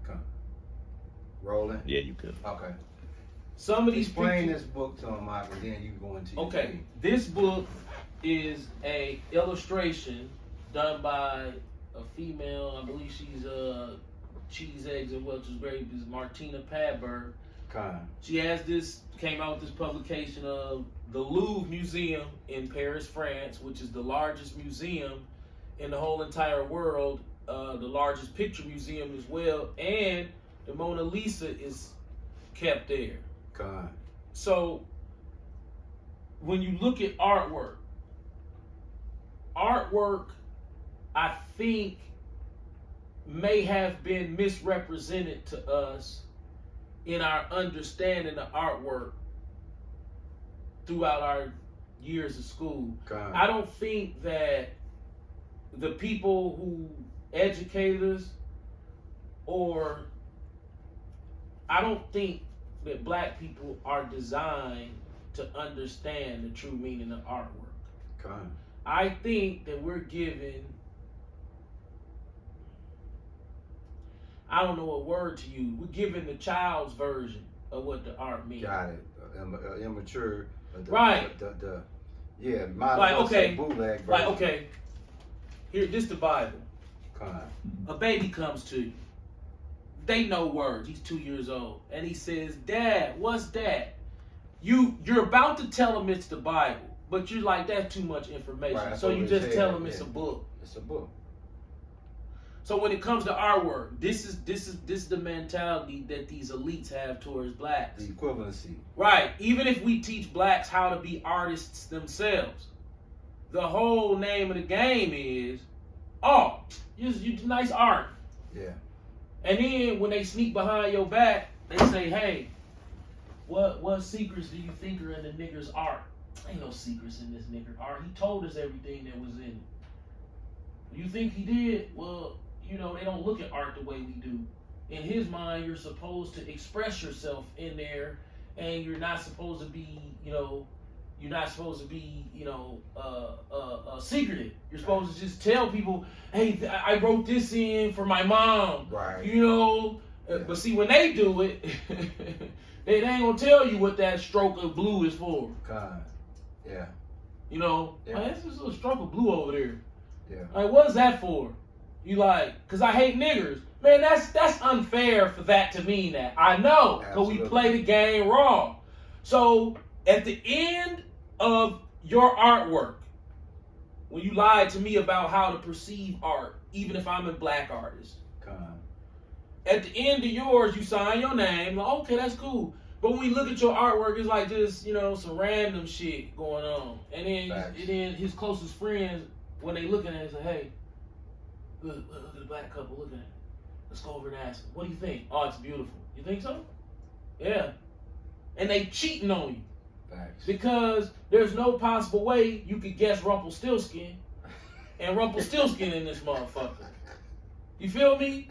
Come. Rolling. Yeah, you could. Okay. Some of these Explain pictures, this book to him, Michael. Then you go into your okay, thing. this book is a illustration done by a female. I believe she's Cheese Eggs and Welch's Grape is Martina Padberg. She has this, came out with this publication of the Louvre Museum in Paris, France, which is the largest museum in the whole entire world, the largest picture museum as well, and the Mona Lisa is kept there. So when you look at artwork, I think may have been misrepresented to us in our understanding of artwork throughout our years of school. I don't think that the people who educated us, or I don't think that black people are designed to understand the true meaning of artwork. I think that we're given, I don't know a word to use, we're given the child's version of what the art means. Got it. Immature. Right. Yeah, like, okay, bootleg version. like, okay, here, this the Bible. A baby comes to you. They know words. He's 2 years old. And he says, Dad, what's that? You're about to tell him it's the Bible, but you're like, that's too much information. Right, so you just tell him it's a book. It's a book. So when it comes to artwork, this is the mentality that these elites have towards blacks. The equivalency. Right. Even if we teach blacks how to be artists themselves, the whole name of the game is, oh, you nice art. Yeah. And then when they sneak behind your back, they say, hey, what secrets do you think are in the nigger's art? Ain't no secrets in this nigger art. He told us everything that was in it. You think he did? Well, they don't look at art the way we do. In his mind, you're supposed to express yourself in there, and you're not supposed to be, secretive. You're supposed to just tell people, hey, I wrote this in for my mom. Right. Yeah. But see, when they do it, they ain't gonna tell you what that stroke of blue is for. Yeah. Man, it's just a stroke of blue over there. Yeah. Like, what's that for? You like, cause I hate niggers. Man, that's unfair for that to mean that. I know, cause we play the game wrong. So at the end of your artwork, when you lied to me about how to perceive art, even if I'm a black artist, at the end of yours, you sign your name. Like, okay, that's cool. But when we look at your artwork, it's like just some random shit going on. And then his closest friends, when they looking at it, say, hey, look at the black couple looking at it. Let's go over and ask them, what do you think? Oh, it's beautiful. You think so? Yeah. And they cheating on you. Facts. Because there's no possible way you could guess Rumpelstiltskin and Rumpelstiltskin in this motherfucker. You feel me?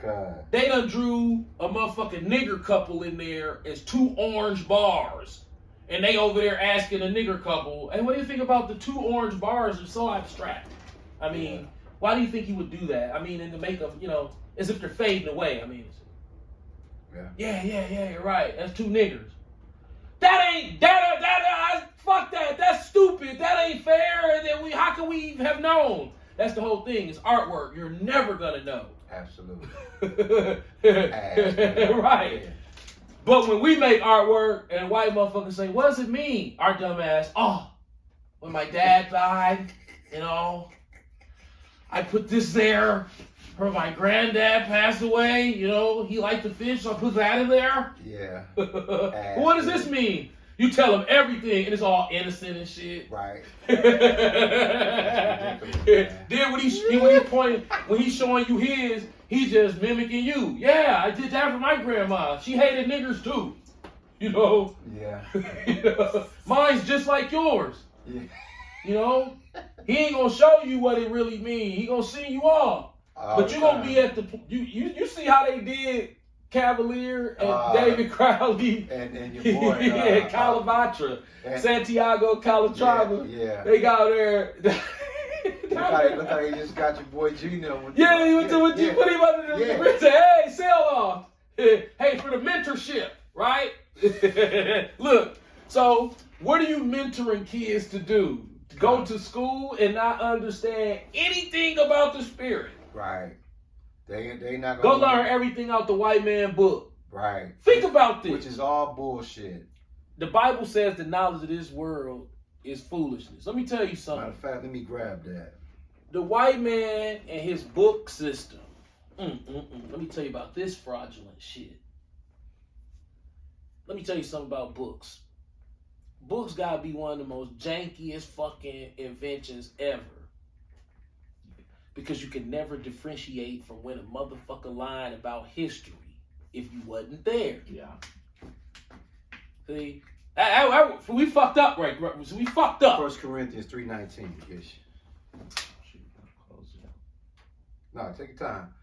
They done drew a motherfucking nigger couple in there as 2 orange bars. And they over there asking a nigger couple, hey, what do you think about the 2 orange bars? Are so abstract. I mean, why do you think you would do that? I mean, in the makeup, as if they're fading away. I mean, yeah, you're right. That's 2 niggers. Fuck that. That's stupid. That ain't fair. And then how can we have known? That's the whole thing. It's artwork. You're never gonna know. Absolutely. Right. Yeah. But when we make artwork and white motherfuckers say, what does it mean? Our dumb ass, when my dad died, I put this there. When my granddad passed away, he liked to fish, so I put that in there. Yeah. What does this mean? You tell him everything, and it's all innocent and shit. Right. Then when he's showing you his, he's just mimicking you. Yeah, I did that for my grandma. She hated niggers too. Yeah. Mine's just like yours. Yeah. He ain't gonna show you what it really means. He gonna send you off. But you gonna be at the you see how they did Cavalier and David Crowley and your boy Calabatra, Santiago Calatrava. Yeah. They got there. Look how he just got your boy Gino. He went to put him under the bridge. Hey, sail Hey, for the mentorship, right? Look, so what are you mentoring kids to do? To go to school and not understand anything about the spirit. Right. They not Go gonna learn everything out the white man book. Right. Think about this. Which is all bullshit. The Bible says the knowledge of this world is foolishness. Let me tell you something. Matter of fact, let me grab that. The white man and his book system. Let me tell you about this fraudulent shit. Let me tell you something about books. Books gotta be one of the most jankiest fucking inventions ever. Because you can never differentiate from when a motherfucker lying about history if you wasn't there. Yeah. See? We fucked up, right? We fucked up. 1 Corinthians 3:19. Ish. No, take your time.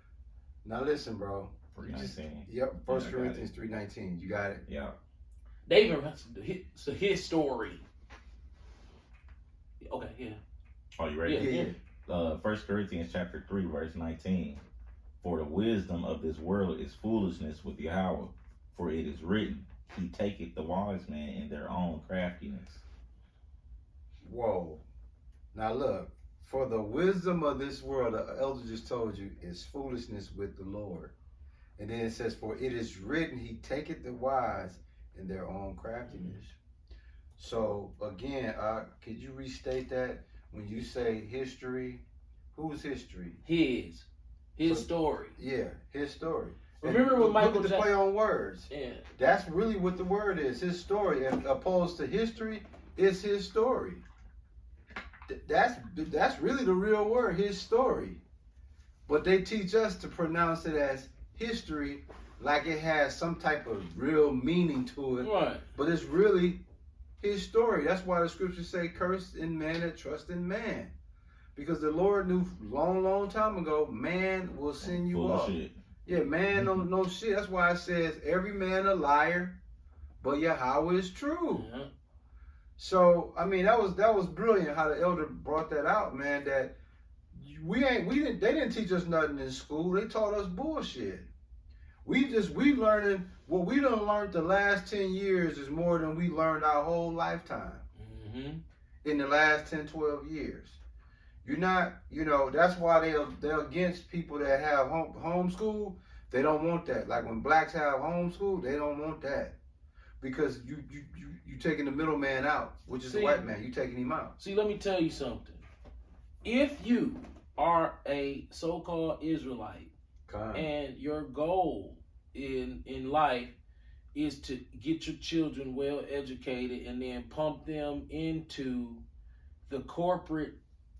Now listen, bro. 3:19. Yep, 1 Corinthians 3:19. You got it? Yeah. They even it's his story. Okay, yeah. Oh, you ready? Yeah. 1 Corinthians chapter 3, verse 19. For the wisdom of this world is foolishness with Yahweh, for it is written, He taketh the wise man in their own craftiness. Whoa. Now look, for the wisdom of this world, the elder just told you, is foolishness with the Lord. And then it says, for it is written, He taketh the wise in their own craftiness. So again, could you restate that? When you say history, whose history? His story. Yeah, his story. Remember when Michael Jackson play on words? Yeah. That's really what the word is. His story, and opposed to history, is his story. That's really the real word, his story. But they teach us to pronounce it as history, like it has some type of real meaning to it. Right. But it's really his story. That's why the scriptures say, "Cursed in man that trust in man," because the Lord knew long time ago, man will send you off. Yeah, man don't know shit. That's why it says every man a liar, but Yahweh is true. Mm-hmm. So I mean, that was brilliant how the elder brought that out, man. That they didn't teach us nothing in school. They taught us bullshit. We learning what we done learned the last 10 years is more than we learned our whole lifetime. Mm-hmm. In the last 10, 12 years. You're not, that's why they're against people that have homeschool. They don't want that. Like when blacks have homeschool, they don't want that. Because you taking the middleman out, which is the white man. You taking him out. See, let me tell you something. If you are a so-called Israelite, and your goal in life is to get your children well educated and then pump them into the corporate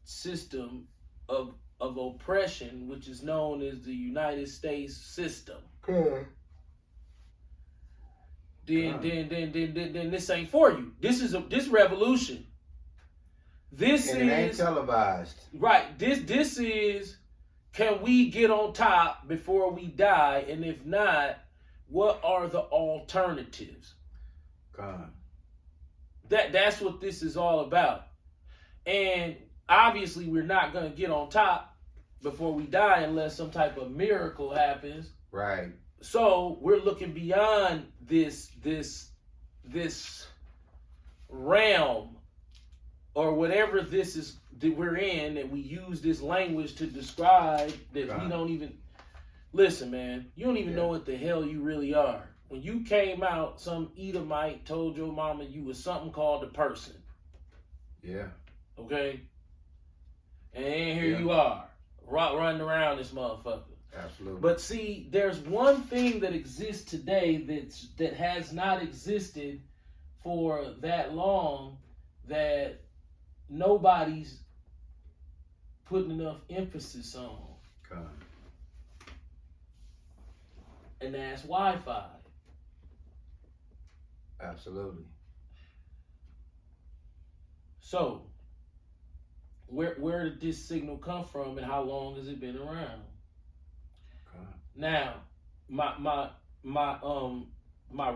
system of oppression, which is known as the United States system. Then this ain't for you. This revolution. It ain't televised. Right. This is, can we get on top before we die? And if not, what are the alternatives? That's what this is all about. And obviously we're not going to get on top before we die unless some type of miracle happens. Right. So we're looking beyond this realm or whatever this is that we're in, and we use this language to describe that we don't even listen, man. You don't even know what the hell you really are. When you came out, some Edomite told your mama you was something called a person. Yeah. Okay. And here you are, running around this motherfucker. Absolutely. But see, there's one thing that exists today that has not existed for that long, that nobody's putting enough emphasis on. And that's Wi-Fi. Absolutely. So, where did this signal come from, and how long has it been around? Now, my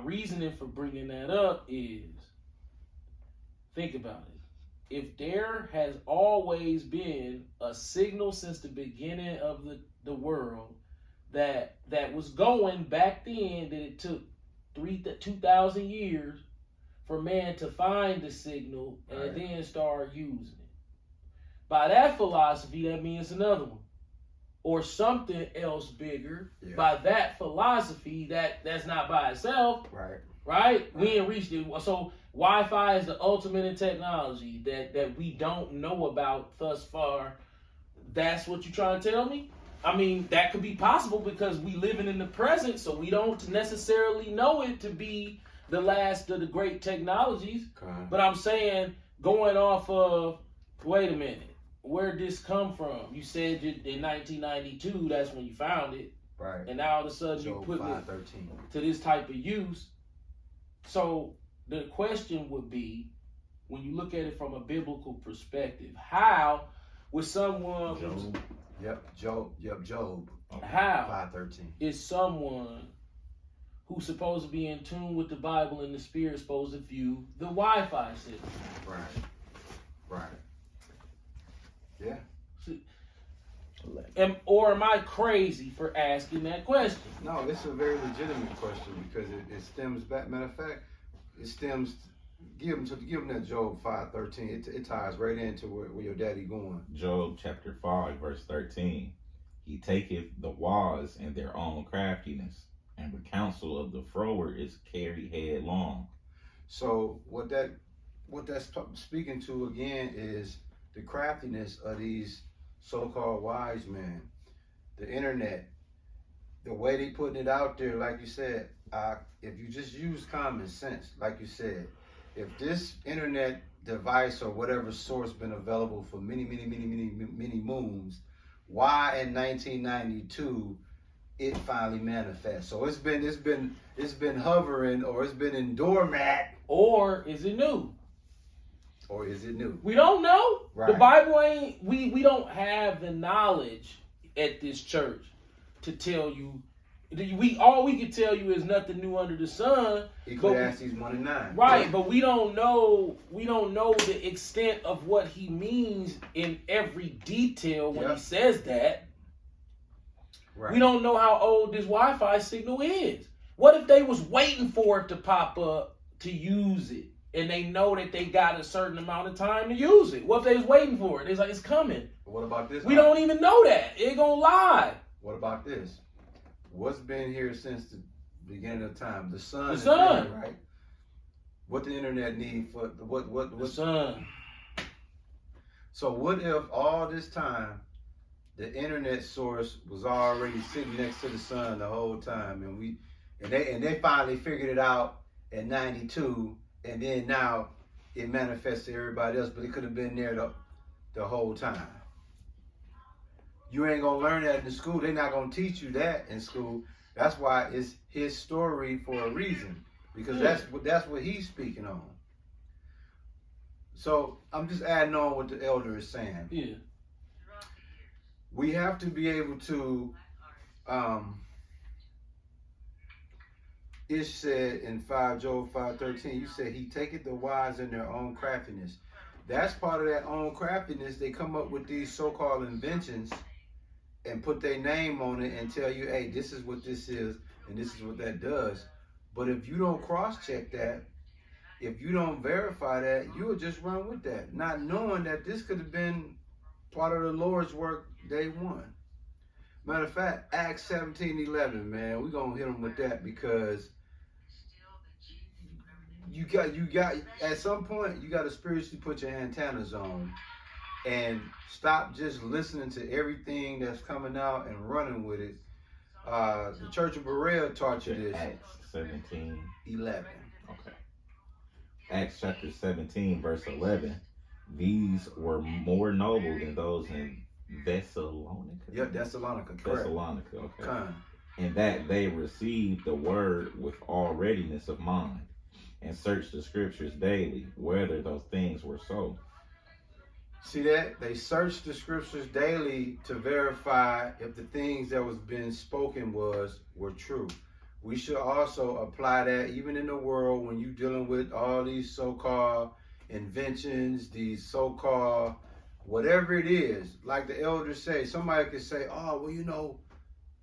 reasoning for bringing that up is, think about it. If there has always been a signal since the beginning of the world that was going back then, that it took 2,000 years for man to find the signal and Right. then start using it. By that philosophy, that means another one. Or something else bigger. Yeah. By that philosophy, that's not by itself, Right. right? We ain't reached it. So Wi-Fi is the ultimate in technology that we don't know about thus far. That's what you trying to tell me? I mean, that could be possible because we living in the present, so we don't necessarily know it to be the last of the great technologies. Okay. But I'm saying, going off of, wait a minute, where'd this come from? You said in 1992, that's when you found it, Right. and now all of a sudden you Job put it 5:13. to this type of use. So the question would be, when you look at it from a biblical perspective, how would someone Job. Job. how 5:13. is someone who's supposed to be in tune with the Bible and the Spirit supposed to view the Wi-Fi signal? Right. Yeah. Or am I crazy for asking that question? No, it's a very legitimate question because it stems back. Matter of fact, it stems. Give them that Job 5:13. It ties right into where your daddy going. Job chapter 5, verse 13. He taketh the wise in their own craftiness, and the counsel of the froward is carried headlong. So what that's speaking to again is the craftiness of these so-called wise men, the internet, the way they putting it out there. Like you said, if you just use common sense, like you said, if this internet device or whatever source been available for many moons, why in 1992 it finally manifests? So it's been hovering, or it's been in doormat, Or is it new? or is it new? We don't know. Right. The Bible ain't, we don't have the knowledge at this church to tell you. All we can tell you is nothing new under the sun. Ecclesiastes 1:9. Right, but we don't know the extent of what he means in every detail when he says that. Right. We don't know how old this Wi-Fi signal is. What if they was waiting for it to pop up to use it, and they know that they got a certain amount of time to use it? What if they was waiting for it? It's like, it's coming. What about this? We don't even know that. It ain't gonna lie. What about this? What's been here since the beginning of time? The sun. The sun. Been, right? What the internet need for what The sun. So what if all this time the internet source was already sitting next to the sun the whole time, and they finally figured it out at 92, and then now it manifests to everybody else, but it could have been there the whole time. You ain't gonna learn that in school. They're not gonna teach you that in school. That's why it's his story for a reason, because that's what he's speaking on. So I'm just adding on what the elder is saying. Yeah. We have to be able to. It said in Job 5:13. You said he taketh the wise in their own craftiness. That's part of that own craftiness. They come up with these so-called inventions and put their name on it and tell you, hey, this is what this is and this is what that does. But if you don't cross-check that, if you don't verify that, you will just run with that, not knowing that this could have been part of the Lord's work day one. Matter of fact, Acts 17:11, man, we're going to hit them with that, because you got at some point, you got to spiritually put your antennas on and stop just listening to everything that's coming out and running with it. The Church of Berea taught you this. Acts 17:11. 11. Okay. Acts chapter 17, verse 11. These were more noble than those in Thessalonica. Yep, Thessalonica, correct. Thessalonica, okay. Kind. In that they received the word with all readiness of mind, and searched the scriptures daily, whether those things were so. See that? They searched the scriptures daily to verify if the things that was being spoken were true. We should also apply that even in the world when you're dealing with all these so-called inventions, these so-called whatever it is. Like the elders say, somebody could say, oh, well,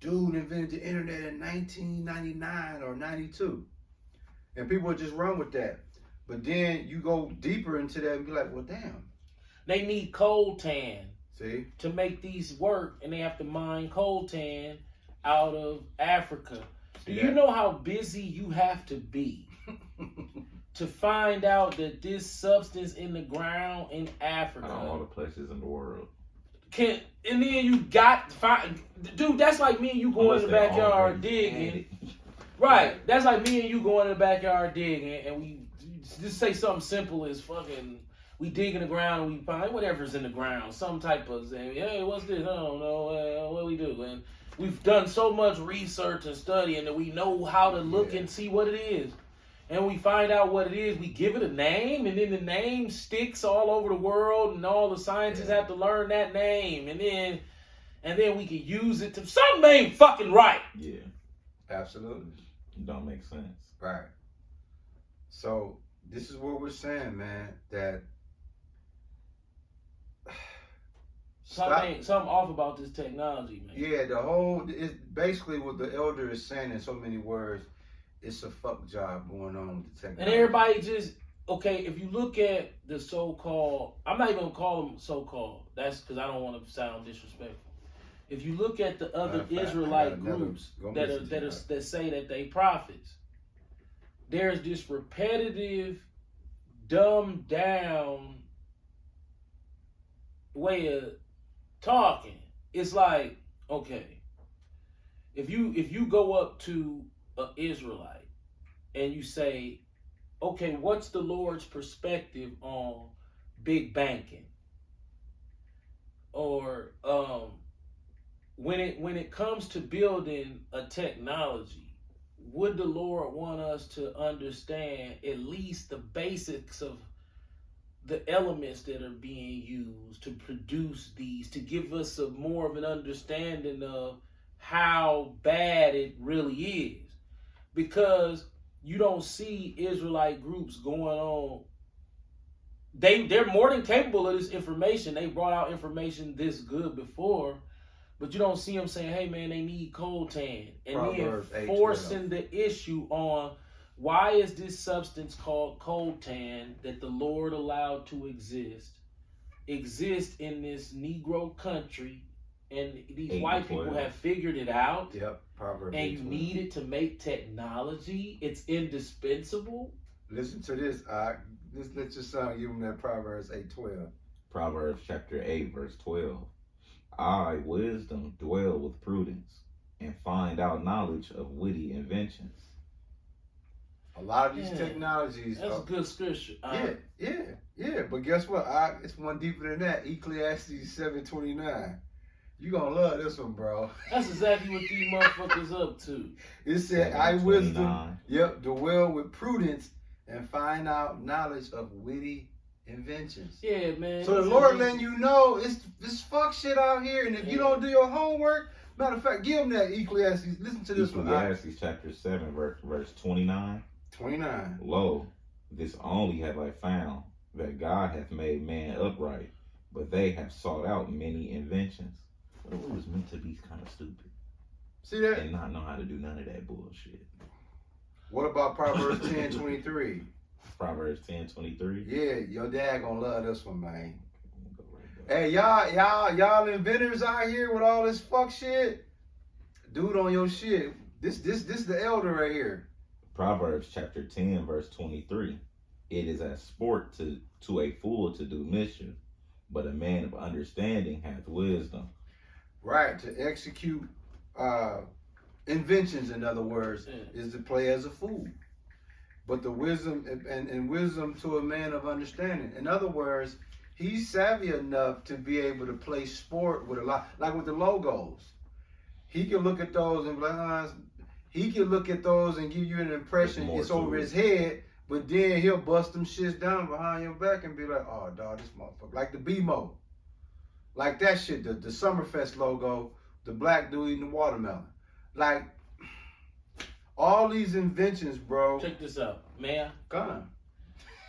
dude invented the internet in 1999 or 92. And people would just run with that. But then you go deeper into that and be like, well, damn. They need coltan See? to make these work, and they have to mine coltan out of Africa. Do you know how busy you have to be to find out that this substance in the ground in Africa, all the places in the world, and then you got to find, dude, that's like me and you going in the backyard digging. Right. That's like me and you going in the backyard digging, and we just say something simple as fucking, we dig in the ground and we find whatever's in the ground, some type of, hey, what's this? I don't know. What do we do? And we've done so much research and studying that we know how to look and see what it is. And we find out what it is, we give it a name, and then the name sticks all over the world, and all the scientists have to learn that name, and then we can use it to, something ain't fucking right. Yeah. Absolutely. It don't make sense. Right. So this is what we're saying, man, that something off about this technology, man. Yeah, the whole, it's basically what the elder is saying in so many words. It's a fuck job going on with the technology. And everybody just, okay, if you look at the so-called, I'm not even going to call them so-called. That's because I don't want to sound disrespectful. If you look at the other Israelite groups that say that they prophets, there's this repetitive, dumbed down way of talking. It's like, okay, if you go up to an Israelite and you say, okay, what's the Lord's perspective on big banking? Or when it comes to building a technology, would the Lord want us to understand at least the basics of the elements that are being used to produce these, to give us more of an understanding of how bad it really is? Because you don't see Israelite groups going on. They're more than capable of this information. They brought out information this good before, but you don't see them saying, hey man, they need coltan. And Proverbs then forcing the issue on, why is this substance called coltan that the Lord allowed to exist in this Negro country, and these white people have figured it out. Yep, Proverbs. And you need it to make technology. It's indispensable. Listen to this. Let your son give him that Proverbs 8:12. Proverbs chapter 8, verse 12. I, wisdom, dwell with prudence, and find out knowledge of witty inventions. A lot of these technologies. That's a good scripture. Yeah. But guess what? It's one deeper than that. Ecclesiastes 7:29. You gonna love this one, bro. That's exactly what these motherfuckers up to. It said, I, wisdom, dwell with prudence and find out knowledge of witty inventions. Yeah, man. So the Lord letting you know it's this fuck shit out here, and if you don't do your homework, matter of fact, give them that Ecclesiastes. Listen to this one. Ecclesiastes chapter 7, verse 29. 29. Lo, this only have I found, that God hath made man upright, but they have sought out many inventions. Well, it was meant to be kind of stupid. See that? And not know how to do none of that bullshit. What about Proverbs 10:23? Proverbs 10:23. Yeah, your dad gonna love this one, man. Hey, y'all inventors out here with all this fuck shit. Dude on your shit. This the elder right here. Proverbs chapter 10, verse 23. It is as sport to a fool to do mischief, but a man of understanding hath wisdom. Right, to execute inventions, in other words, is to play as a fool. But the wisdom and wisdom to a man of understanding. In other words, he's savvy enough to be able to play sport with a lot, like with the logos. He can look at those and be like, he can look at those and give you an impression it's over his head, but then he'll bust them shits down behind your back and be like, oh, dog, this motherfucker. Like the BMO. Like that shit, the Summerfest logo, the black dude eating the watermelon. Like, all these inventions, bro. Check this out, man. Come on.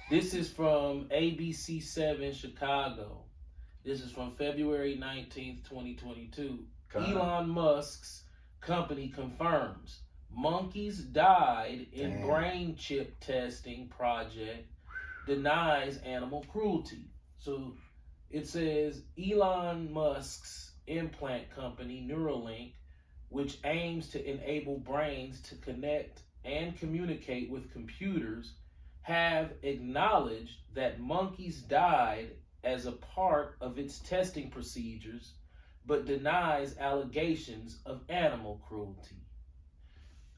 This is from ABC7 Chicago. This is from February 19th, 2022. Elon Musk's company confirms monkeys died in Damn. brain chip testing project, denies animal cruelty. So it says Elon Musk's implant company, Neuralink, which aims to enable brains to connect and communicate with computers, have acknowledged that monkeys died as a part of its testing procedures, but denies allegations of animal cruelty.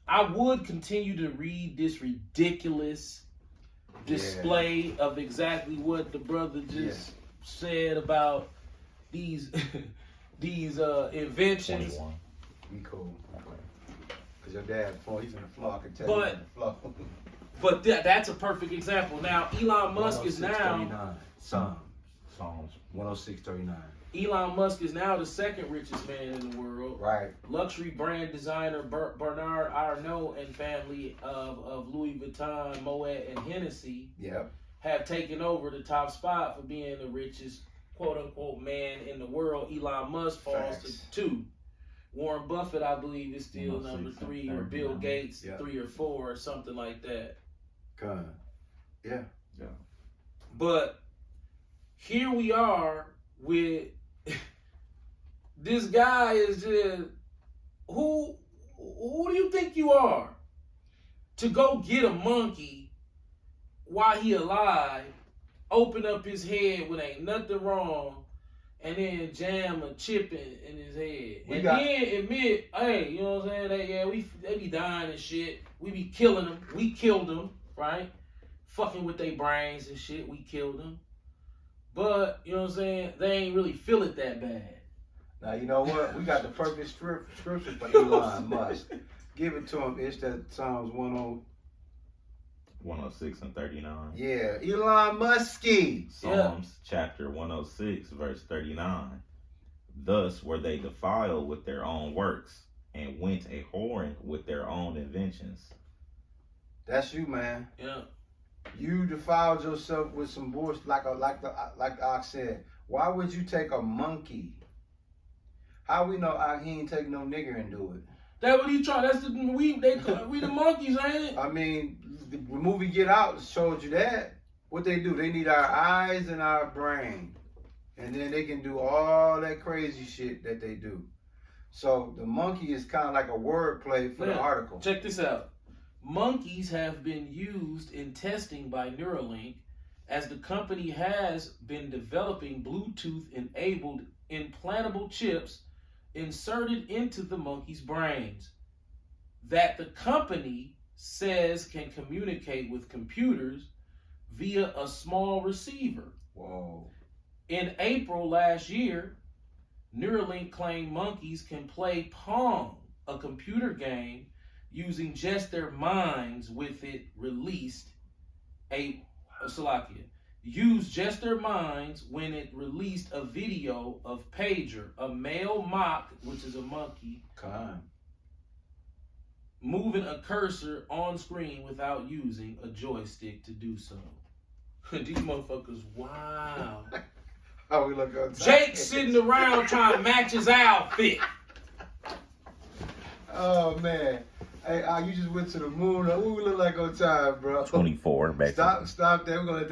I would continue to read this ridiculous display of exactly what the brother just said about these inventions. 21. We cool. Cause your dad, before he's in the floor, I can tell But- you in the floor. But that's a perfect example. Now Elon Musk is now 106.39. Psalms. 106.39. Elon Musk is now the second richest man in the world. Right. Luxury brand designer Bernard Arnault and family of Louis Vuitton, Moet, and Hennessy Yep. have taken over the top spot for being the richest quote-unquote man in the world. Elon Musk falls Facts. to 2. Warren Buffett, I believe, is still 106 number 3, and or Bill 39. Gates, Yeah. 3 or 4, or something like that. Kind. Yeah. But here we are with this guy is just who do you think you are to go get a monkey while he alive, open up his head when ain't nothing wrong, and then jam a chip in his head, and then admit, hey, you know what I'm saying? They be dying and shit. We be killing them. We killed them, right? Fucking with their brains and shit. We killed them. But, you know what I'm saying? They ain't really feel it that bad. Now, you know what? We got the perfect scripture for Elon Musk. Give it to him. It's that Psalms 106 and 39. Yeah, Elon Muskie. Psalms chapter 106, verse 39. Thus were they defiled with their own works, and went a whoring with their own inventions. That's you, man. Yeah. You defiled yourself with some bullshit, like Ox said. Why would you take a monkey? How we know he ain't take no nigger and do it? That's what he tried. That's we the monkeys, ain't it? I mean, the movie Get Out showed you that. What they do? They need our eyes and our brain, and then they can do all that crazy shit that they do. So the monkey is kind of like a wordplay for the article. Check this out. Monkeys have been used in testing by Neuralink, as the company has been developing Bluetooth-enabled implantable chips inserted into the monkey's brains that the company says can communicate with computers via a small receiver. Whoa. In April last year, Neuralink claimed monkeys can play Pong, a computer game, using just their minds with it released used just their minds when it released a video of Pager, a male mock, which is a monkey, moving a cursor on screen without using a joystick to do so. These motherfuckers, wow. How we look outside? Jake's sitting around trying to match his outfit. Oh man. Hey, you just went to the moon. What we look like on time, bro? 24. Back Stop that. We're gonna